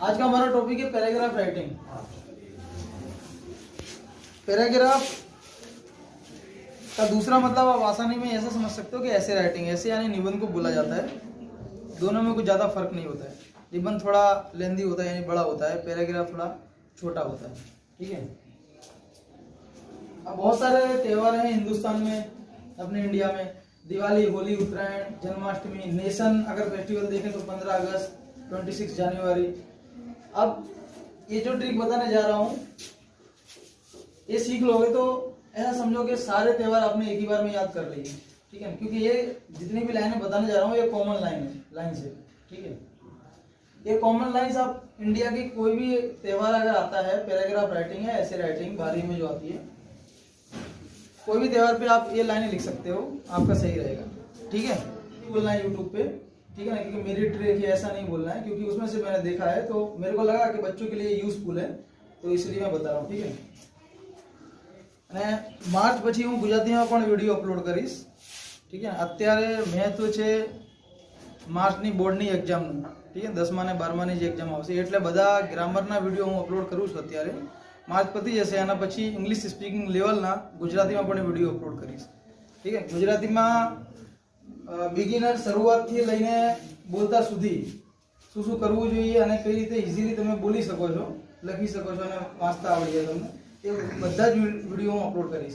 आज का हमारा टॉपिक है पैराग्राफ राइटिंग। पैराग्राफ का दूसरा मतलब आप आसानी में ऐसा समझ सकते हो कि ऐसे राइटिंग, ऐसे यानी निबंध को बोला जाता है। दोनों में कुछ ज़्यादा फर्क नहीं होता है। निबंध थोड़ा लेंदी होता है यानी बड़ा होता है, पैराग्राफ थोड़ा छोटा होता है। ठीक है। अब बहुत सारे त्यौहार हैं हिंदुस्तान में, अपने इंडिया में। दिवाली, होली, उत्तरायण, जन्माष्टमी, नेशन अगर फेस्टिवल देखें तो 15 अगस्त, 26 जनवरी। अब ये जो ट्रिक बताने जा रहा हूँ ये सीख लोगे तो ऐसा समझो कि सारे त्यौहार आपने एक ही बार में याद कर लिए। ठीक है, क्योंकि ये जितनी भी लाइनें बताने जा रहा हूँ ये कॉमन लाइन है। ठीक है, ये कॉमन लाइन्स आप इंडिया की कोई भी त्यौहार अगर आता है, पैराग्राफ राइटिंग है, ऐसे राइटिंग बारी में जो आती है, कोई भी त्यौहार पे आप ये लाइनें लिख सकते हो, आपका सही रहेगा। ठीक है, बोलना है यूट्यूब पे, ठीक है ना, क्योंकि मेरी ट्रिक है ऐसा नहीं बोलना है, क्योंकि उसमें से मैंने देखा है तो मेरे को लगा कि बच्चों के लिए यूजफुल है तो इसलिए मैं बता रहा हूँ। ठीक है, અને માર્ચ પછી હું ગુજરાતીમાં પણ વિડીયો અપલોડ કરીશ। ઠીક છે, અત્યારે મહત્વ છે માર્ચની બોર્ડની એક્ઝામનું। ઠીક છે, 10મા ને 12માની જે એક્ઝામ આવશે એટલે બધા ગ્રામરના વિડીયો હું અપલોડ કરું છું અત્યારે। માર્ચ પતી જશે એના પછી ઇંગ્લિશ સ્પીકિંગ લેવલના ગુજરાતીમાં પણ વિડીયો અપલોડ કરીશ। ઠીક છે, ગુજરાતીમાં બિગિનર શરૂઆતથી લઈને બોલતા સુધી શું શું કરવું જોઈએ અને કઈ રીતે ઇઝીલી તમે બોલી શકો છો, લખી શકો છો અને વાંચતા આવડી જાય તમને, ये બધા જ वीडियो मैं अपलोड करीश।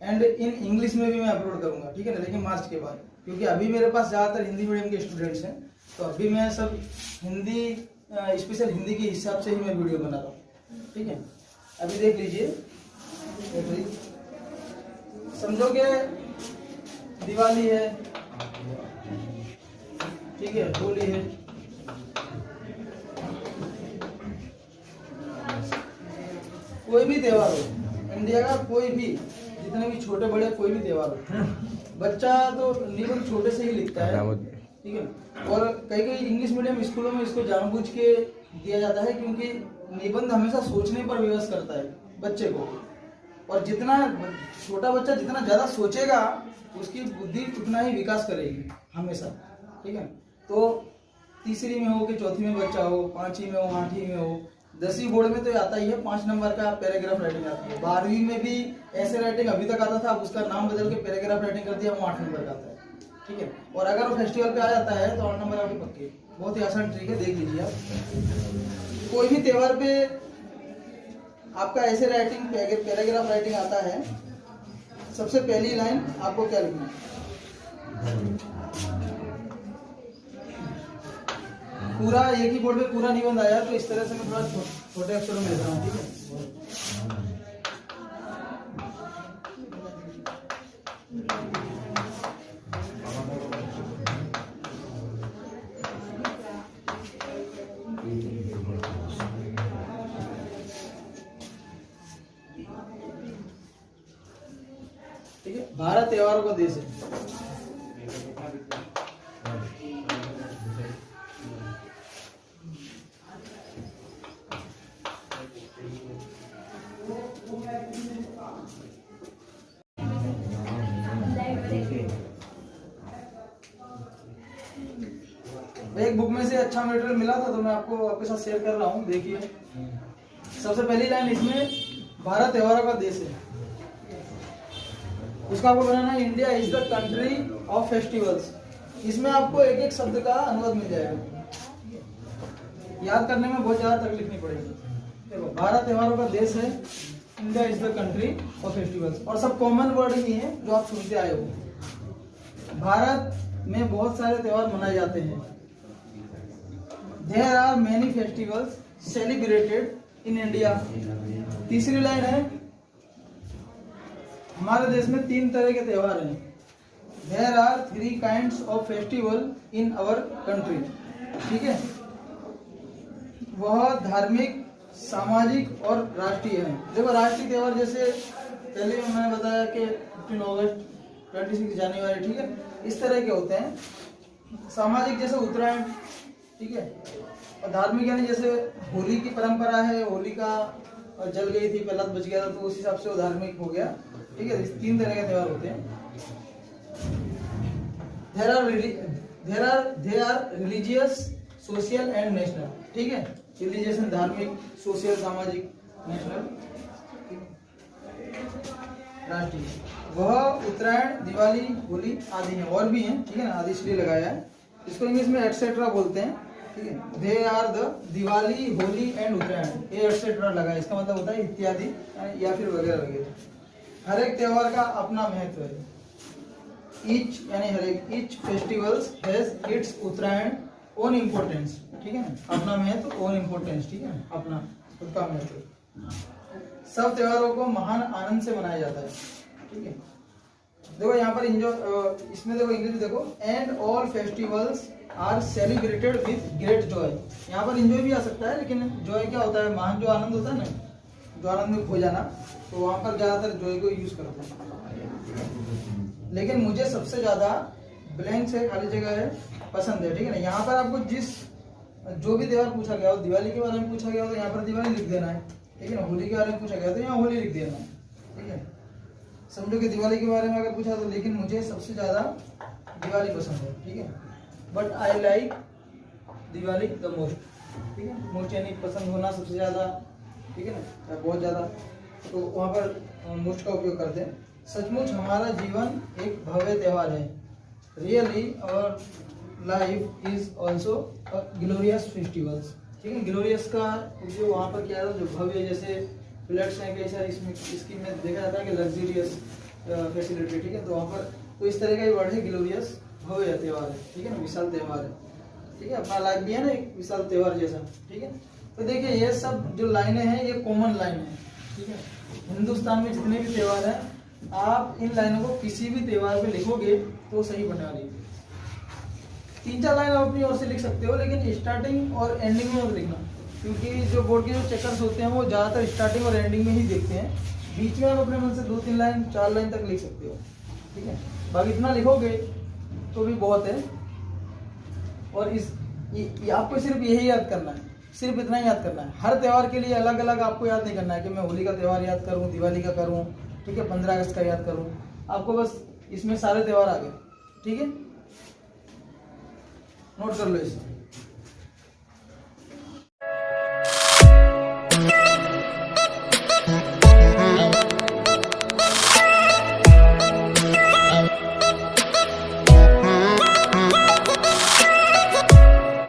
एंड इन इंग्लिश में भी मैं अपलोड करूंगा। ठीक है ना, लेकिन मार्च के बाद, क्योंकि अभी मेरे पास ज़्यादातर हिंदी मीडियम के स्टूडेंट्स हैं तो अभी मैं सब हिंदी, स्पेशल हिंदी के हिसाब से ही मैं वीडियो बना रहा हूँ। ठीक है, अभी देख लीजिए, समझो कि दिवाली है, ठीक है, होली है, कोई भी त्यौहार हो, इंडिया का कोई भी, जितने भी छोटे बड़े कोई भी त्यौहार हो, बच्चा तो निबंध छोटे से ही लिखता है। ठीक है, और कई कई इंग्लिश मीडियम स्कूलों में इसको जानबूझ के दिया जाता है, क्योंकि निबंध हमेशा सोचने पर विवश करता है बच्चे को, और जितना छोटा बच्चा जितना ज़्यादा सोचेगा उसकी बुद्धि उतना ही विकास करेगी हमेशा। ठीक है, तो तीसरी में हो कि चौथी में बच्चा हो, 5वीं में हो, 8वीं में हो, 10वीं बोर्ड में तो आता ही है 5 नंबर का पैराग्राफ राइटिंग आती है। 12वीं में भी ऐसे राइटिंग अभी तक आता था, अब उसका नाम बदल के पैराग्राफ राइटिंग कर दिया, वो 8 नंबर का आता है। ठीक है, और अगर वो फेस्टिवल पे आ जाता है तो 8 नंबर आपके पक्के। बहुत ही आसान ट्रिक है, देख लीजिए आप। कोई भी त्यौहार पे आपका ऐसे राइटिंग पैराग्राफ राइटिंग आता है, सबसे पहली लाइन आपको क्या लिखना है? पूरा एक ही बोर्ड पे पूरा निबंध आया तो इस तरह से मैं थोड़ा छोटे अक्षरों में लिख रहा हूँ। ठीक है, ठीक है, भारत त्योहारों का देश है। एक बुक में से अच्छा मटेरियल मिला था तो मैं आपको आपके साथ शेयर कर रहा हूँ। देखिए, सबसे पहली लाइन इसमें भारत त्योहारों का देश है, उसका आपको बनाना है India is the country of festivals. इसमें आपको एक एक शब्द का अनुवाद मिल जाएगा, याद करने में बहुत ज्यादा तकलीफ नहीं पड़ेगी। देखो, भारत त्योहारों का देश है, India is the country of festivals, और सब कॉमन वर्ड ही है जो आप सुनते आए हो। भारत में बहुत सारे त्यौहार मनाए जाते हैं। There are many festivals celebrated in India। तीसरी लाइन है, हमारे देश में 3 तरह के त्यौहार हैं। There are 3 kinds of festival in our country। ठीक है, वह धार्मिक, सामाजिक और राष्ट्रीय है। देखो, राष्ट्रीय त्यौहार जैसे पहले मैंने बताया कि 15 अगस्त, 26 जनवरी, ठीक है, इस तरह के होते हैं। सामाजिक जैसे उत्तरायण, ठीक है, और धार्मिक यानी जैसे होली की परंपरा है, होली का जल गई थी, प्रहलाद बच गया था, तो उस हिसाब से वो धार्मिक हो गया। ठीक है, 3 तरह के त्यौहार होते हैं। They are religious, social and national। ठीक है, रिलीजियस धार्मिक, सोशल सामाजिक, नेशनल राष्ट्रीय। वह उत्तरायण, दिवाली, होली आदि हैं, और भी हैं, ठीक है ना, आदि इसलिए लगाया है। इसको इंग्लिश में एटसेट्रा बोलते हैं, ठीक है। They are the Diwali, Holi and Uttarayan, ये एटसेट्रा लगा है, इसका मतलब होता है इत्यादि या फिर वगैरह वगैरह। हर एक त्योहार का अपना महत्व है। ईच यानी हर एक, each festivals has its Uttarayan own importance, ठीक है ना, अपना महत्व, ओन इम्पोर्टेंस, ठीक है, अपना खुद का महत्व। सब त्योहारों को महान आनंद से मनाया जाता है, ठीक है। देखो यहाँ पर इंजॉय, इसमें देखो इंग्लिश देखो, and all festivals are celebrated with great joy. यहाँ पर इंजॉय भी आ सकता है, लेकिन जॉय क्या होता है, महान जो आनंद होता है ना, जो आनंद में खो जाना, तो वहां पर ज्यादातर जॉय को यूज करते हैं। लेकिन मुझे सबसे ज्यादा ब्लैंक से खाली जगह है पसंद है, ठीक है ना। यहाँ पर आपको जिस जो भी त्योहार पूछा गया हो, दिवाली के बारे में पूछा गया हो तो यहाँ पर दिवाली लिख देना है, ठीक है ना। होली के बारे में पूछा गया तो यहाँ होली लिख देना है, ठीक है। समझो कि दिवाली के बारे में अगर पूछा तो, लेकिन मुझे सबसे ज्यादा दिवाली पसंद है, ठीक है। But I like Diwali the most, ठीक है। मोस्ट यानी पसंद होना, सबसे ज्यादा, ठीक है ना, बहुत ज्यादा, तो वहाँ पर मोस्ट का उपयोग करते हैं। सचमुच हमारा जीवन एक भव्य त्योहार है। रियली और life is also glorious festivals, ठीक है। ग्लोरियस का उपयोग वहाँ पर किया जाता है, जो भव्य, जैसे फ्लैट्स हैं कई सारे, इसमें स्कीम में देखा जाता है कि लग्जरियस फैसिलिटी, ठीक है। तो वहाँ पर तो इस तरह का ही वर्ड है, ग्लोरियस, भव्य त्योहार है, ठीक है ना, विशाल त्योहार है, ठीक है। अपना लाइफ भी है ना एक विशाल त्योहार जैसा, ठीक है। तो देखिए ये सब जो लाइनें हैं ये कॉमन लाइन है, ठीक है। हिंदुस्तान में जितने भी त्योहार हैं, आप इन लाइनों को किसी भी त्योहार पे लिखोगे तो सही बनने वाली है। 3-4 लाइन आप अपनी ओर से लिख सकते हो, लेकिन स्टार्टिंग और एंडिंग में मत लिखना, क्योंकि जो बोर्ड के जो चेकर्स होते हैं वो ज्यादातर स्टार्टिंग और एंडिंग में ही देखते हैं। बीच में आप अपने मन से 2-3 लाइन, 4 लाइन तक लिख सकते हो, ठीक है। बाकी इतना लिखोगे तो भी बहुत है। और आपको सिर्फ यही याद करना है, सिर्फ इतना ही याद करना है। हर त्योहार के लिए अलग अलग आपको याद नहीं करना है कि मैं होली का त्योहार याद करूं, दिवाली का करूं, ठीक है, 15 अगस्त का याद करूं। आपको बस इसमें सारे त्योहार आ गए, ठीक है, नोट कर लो इसे।